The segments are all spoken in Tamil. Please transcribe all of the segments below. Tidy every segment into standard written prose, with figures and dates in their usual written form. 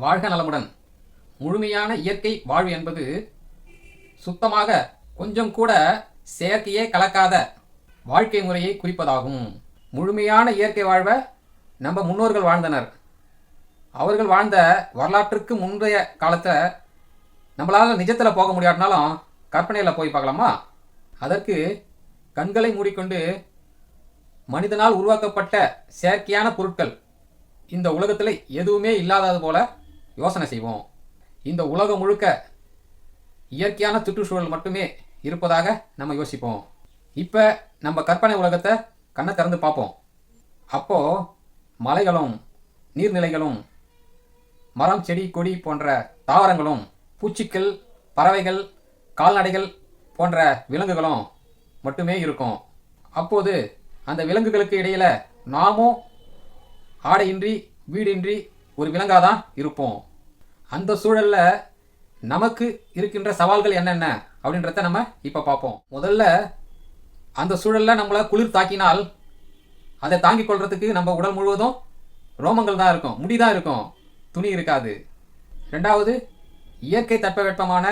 வாழ்க நலமுடன். முழுமையான இயற்கை வாழ்வு என்பது சுத்தமாக கொஞ்சம் கூட செயற்கையே கலக்காத வாழ்க்கை முறையை குறிப்பதாகும். முழுமையான இயற்கை வாழ்வை நம்ம முன்னோர்கள் வாழ்ந்தனர். அவர்கள் வாழ்ந்த வரலாற்றுக்கு முந்தைய காலத்தை நம்மளால் நிஜத்தில் போக முடியாட்டினாலும் கற்பனையில் போய் பார்க்கலாமா? அதற்கு கண்களை மூடிக்கொண்டு மனிதனால் உருவாக்கப்பட்ட செயற்கையான பொருட்கள் இந்த உலகத்தில் எதுவுமே இல்லாதது போல யோசனை செய்வோம். இந்த உலகம் முழுக்க இயற்கையான சுற்றுச்சூழல் மட்டுமே இருப்பதாக நம்ம யோசிப்போம். இப்போ நம்ம கற்பனை உலகத்தை கண்ணை திறந்து பார்ப்போம். அப்போது மலைகளும் நீர்நிலைகளும் மரம் செடி கொடி போன்ற தாவரங்களும் பூச்சிகள் பறவைகள் கால்நடைகள் போன்ற விலங்குகளும் மட்டுமே இருக்கும். அப்போது அந்த விலங்குகளுக்கு இடையில் நாமும் ஆடையின்றி வீடின்றி ஒரு விலங்காக தான் இருப்போம். அந்த சூழலில் நமக்கு இருக்கின்ற சவால்கள் என்னென்ன அப்படின்றத நம்ம இப்போ பார்ப்போம். முதல்ல அந்த சூழலில் நம்மளை குளிர் தாக்கினால் அதை தாங்கிக் கொள்றதுக்கு நம்ம உடல் முழுவதும் ரோமங்கள் தான் இருக்கும், முடி தான் இருக்கும், துணி இருக்காது. ரெண்டாவது, இயற்கை தட்பவெப்பமான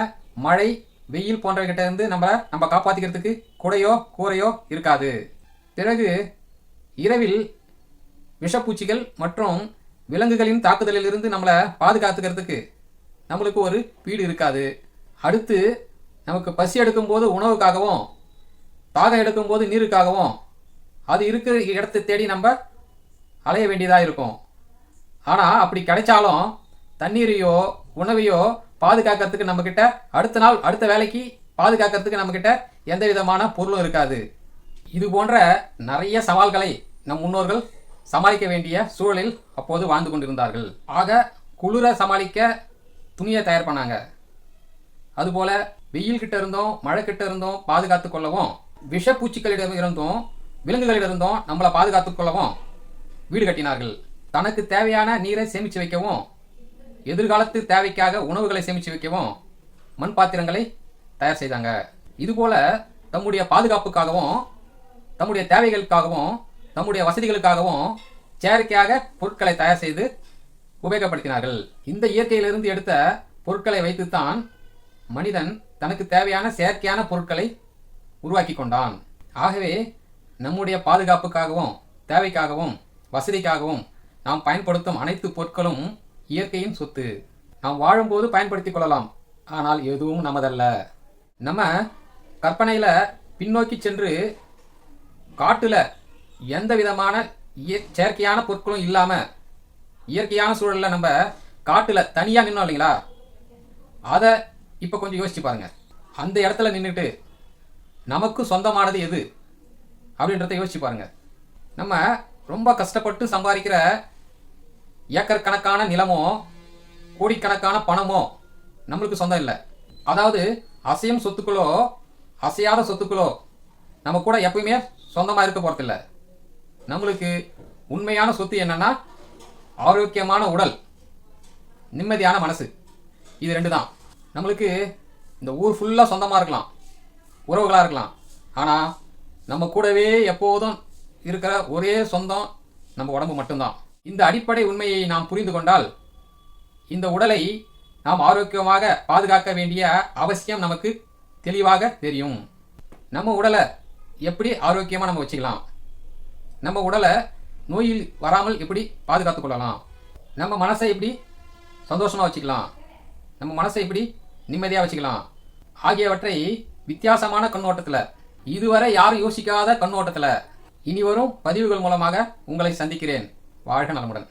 மழை வெயில் போன்றவகிட்ட இருந்து நம்ம காப்பாற்றிக்கிறதுக்கு குடையோ கூரையோ இருக்காது. பிறகு இரவில் விஷப்பூச்சிகள் மற்றும் விலங்குகளின் தாக்குதலிலிருந்து நம்மளை பாதுகாத்துக்கிறதுக்கு நம்மளுக்கு ஒரு வீடு இருக்காது. அடுத்து நமக்கு பசி எடுக்கும்போது உணவுக்காகவும் தாகம் எடுக்கும்போது நீருக்காகவும் அது இருக்கிற இடத்தை தேடி நம்ம அலைய வேண்டியதாக இருக்கும். ஆனால் அப்படி கிடைச்சாலும் தண்ணீரையோ உணவையோ பாதுகாக்கிறதுக்கு நம்மக்கிட்ட அடுத்த நாள் அடுத்த வேலைக்கு பாதுகாக்கிறதுக்கு நம்மக்கிட்ட எந்த விதமான பொருளும் இருக்காது. இது போன்ற நிறைய சவால்களை நம் முன்னோர்கள் சமாளிக்க வேண்டிய சூழலில் அப்போது வாழ்ந்து கொண்டிருந்தார்கள். ஆக குளிரை சமாளிக்க துணியை தயார் பண்ணாங்க. அதுபோல் வெயில் கிட்ட இருந்தும் மழை கிட்ட இருந்தும் பாதுகாத்து கொள்ளவும் விஷப்பூச்சிகளிடம் இருந்தும் விலங்குகளிலிருந்தும் நம்மளை பாதுகாத்து கொள்ளவும் வீடு கட்டினார்கள். தனக்கு தேவையான நீரை சேமித்து வைக்கவும் எதிர்காலத்து தேவைக்காக உணவுகளை சேமித்து வைக்கவும் மண் பாத்திரங்களை தயார் செய்தாங்க. இதுபோல் தம்முடைய பாதுகாப்புக்காகவும் தம்முடைய தேவைகளுக்காகவும் தம்முடைய வசதிகளுக்காகவும் செயற்கையாக பொருட்களை தயார் செய்து உபயோகப்படுத்தினார்கள். இந்த இயற்கையிலிருந்து எடுத்த பொருட்களை வைத்துத்தான் மனிதன் தனக்கு தேவையான செயற்கையான பொருட்களை உருவாக்கி கொண்டான். ஆகவே நம்முடைய பாதுகாப்புக்காகவும் தேவைக்காகவும் வசதிக்காகவும் நாம் பயன்படுத்தும் அனைத்து பொருட்களும் இயற்கையின் சொத்து. நாம் வாழும்போது பயன்படுத்திக் கொள்ளலாம், ஆனால் எதுவும் நமதல்ல. நம்ம கற்பனையில் பின்னோக்கி சென்று காட்டில் எந்த விதமான செயற்கையான பொருட்களும் இல்லாமல் இயற்கையான சூழலில் நம்ம காட்டில் தனியாக நின்னோம் இல்லைங்களா? அதை இப்போ கொஞ்சம் யோசிச்சு பாருங்கள். அந்த இடத்துல நின்றுட்டு நமக்கு சொந்தமானது எது அப்படின்றத யோசிச்சு பாருங்கள். நம்ம ரொம்ப கஷ்டப்பட்டு சம்பாதிக்கிற ஏக்கர் கணக்கான நிலமோ கோடிக்கணக்கான பணமோ நம்மளுக்கு சொந்தம் இல்லை. அதாவது அசையும் சொத்துக்களோ அசையாத சொத்துக்களோ நம்ம கூட எப்பயுமே சொந்தமாக இருக்க போகிறதில்ல. நம்மளுக்கு உண்மையான சொத்து என்னன்னா ஆரோக்கியமான உடல், நிம்மதியான மனசு. இது ரெண்டு தான். நம்மளுக்கு இந்த ஊர் ஃபுல்லாக சொந்தமாக இருக்கலாம், உறவுகளாக இருக்கலாம். ஆனால் நம்ம கூடவே எப்போதும் இருக்கிற ஒரே சொந்தம் நம்ம உடம்பு மட்டும்தான். இந்த அடிப்படை உண்மையை நாம் புரிந்து கொண்டால் இந்த உடலை நாம் ஆரோக்கியமாக பாதுகாக்க வேண்டிய அவசியம் நமக்கு தெளிவாக தெரியும். நம்ம உடலை எப்படி ஆரோக்கியமாக நம்ம வச்சுக்கலாம், நம்ம உடலை நோயில் வராமல் எப்படி பாதுகாத்து கொள்ளலாம், நம்ம மனசை எப்படி சந்தோஷமாக வச்சுக்கலாம், நம்ம மனசை எப்படி நிம்மதியாக வச்சுக்கலாம் ஆகியவற்றை வித்தியாசமான கண்ணோட்டத்தில், இதுவரை யாரும் யோசிக்காத கண்ணோட்டத்தில் இனி வரும் பதிவுகள் மூலமாக உங்களை சந்திக்கிறேன். வாழ்க நலமுடன்.